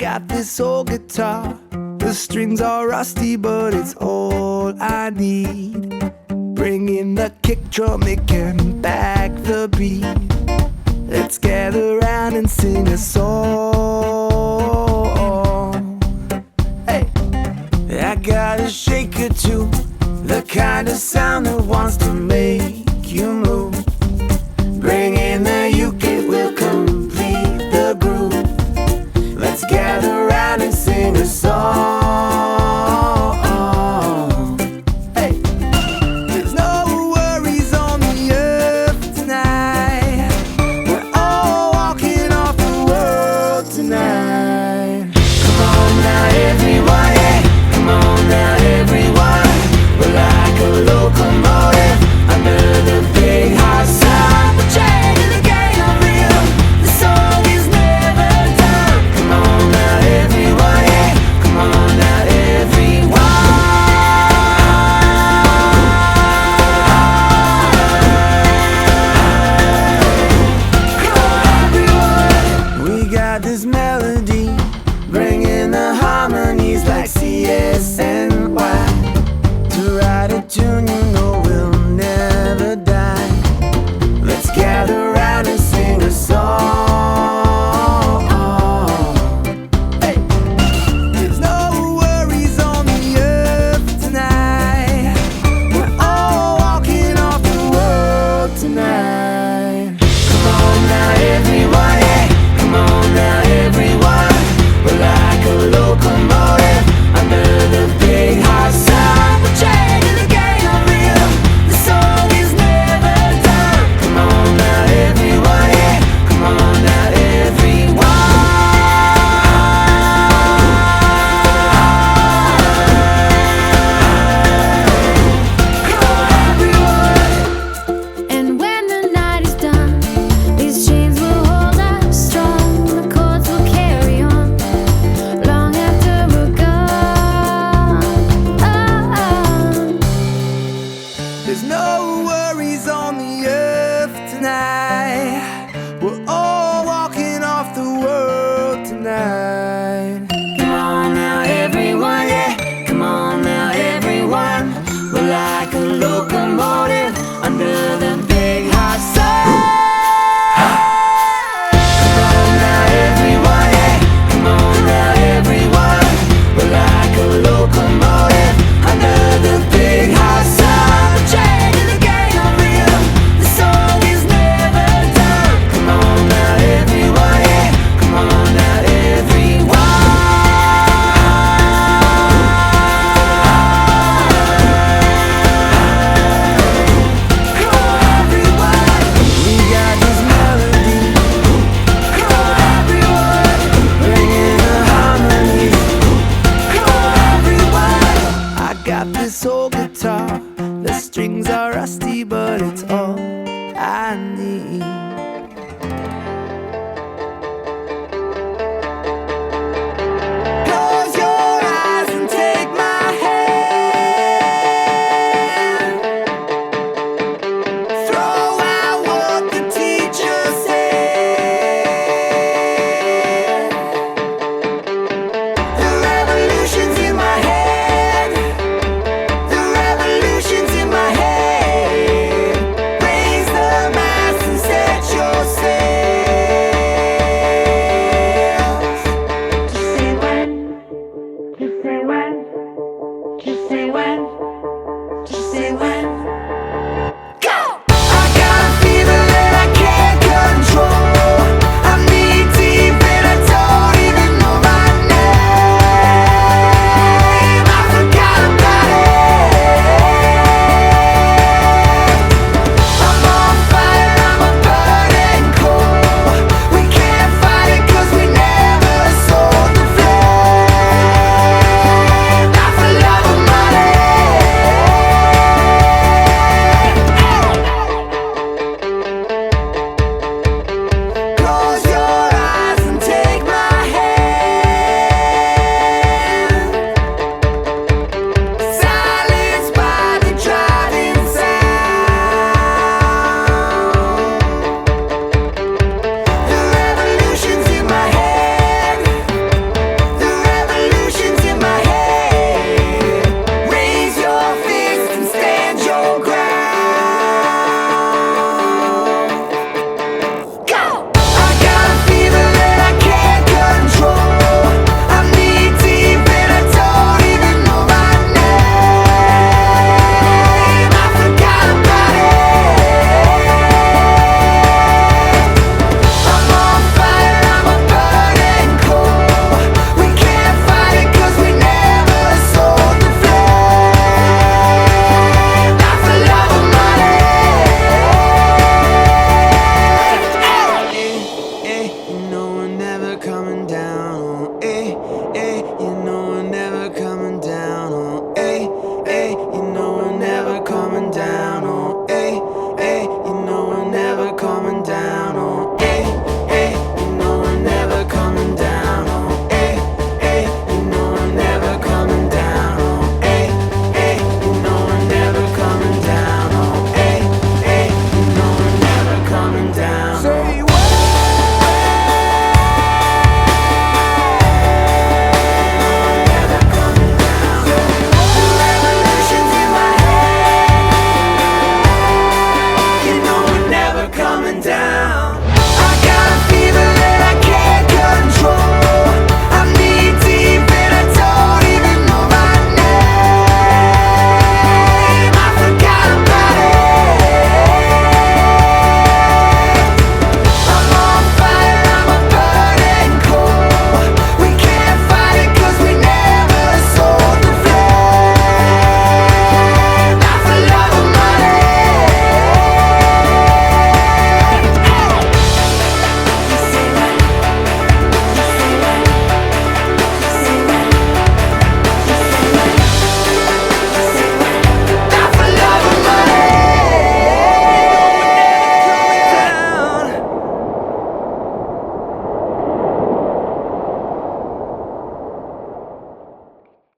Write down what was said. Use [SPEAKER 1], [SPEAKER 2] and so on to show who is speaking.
[SPEAKER 1] got this old guitar. The strings are rusty, but it's all I need. Bring in the kick drum, it can back the beat. Let's gather round and sing a song. Hey, I got a shaker too, the kind of sound that wants to make you move. Bring in the uke, it will complete the groove. Let's gather round and sing a song. Hey, there's no worries on the earth tonight. We're all walking off the world tonight. Come on now everyone, yeah. Come on now everyone. We're like a locomotive under the big hot sun. We're changing the game on real. The song is never done. Come on now everyone, yeah. Come on now everyone. Come on everyone. We got this melody, bringing the harmonies like CSNY. To write a tune you know will never die. Let's gather round and sing a song. Hey, there's no worries on the earth tonight. We're all walking off the world tonight. Come on now everyone, yeah. Come on now everyone. We're like a locomotive under the big hot sun. We're changing the game on real. The song is never done. Come on now everyone, yeah. Come on now everyone. Come on everyone.
[SPEAKER 2] And when the night is done, these chains will hold us strong. The chords will carry on long after we're gone.
[SPEAKER 1] There's no worries on the earth tonight. We're all walking off the world tonight. Come on now everyone, yeah. Come on now everyone. We're like a locomotive under the big hot sun. Come on now everyone, yeah. Come on now everyone. We're like a locomotive under the big hot sun. We're changing the game on real. The song is never done. Come on now everyone, yeah. Come on now everyone. Come on everyone. We got this melody. Come on everyone. Bringing the harmonies. Come on everyone. I got this old guitar. The strings are rusty, but it's all I need.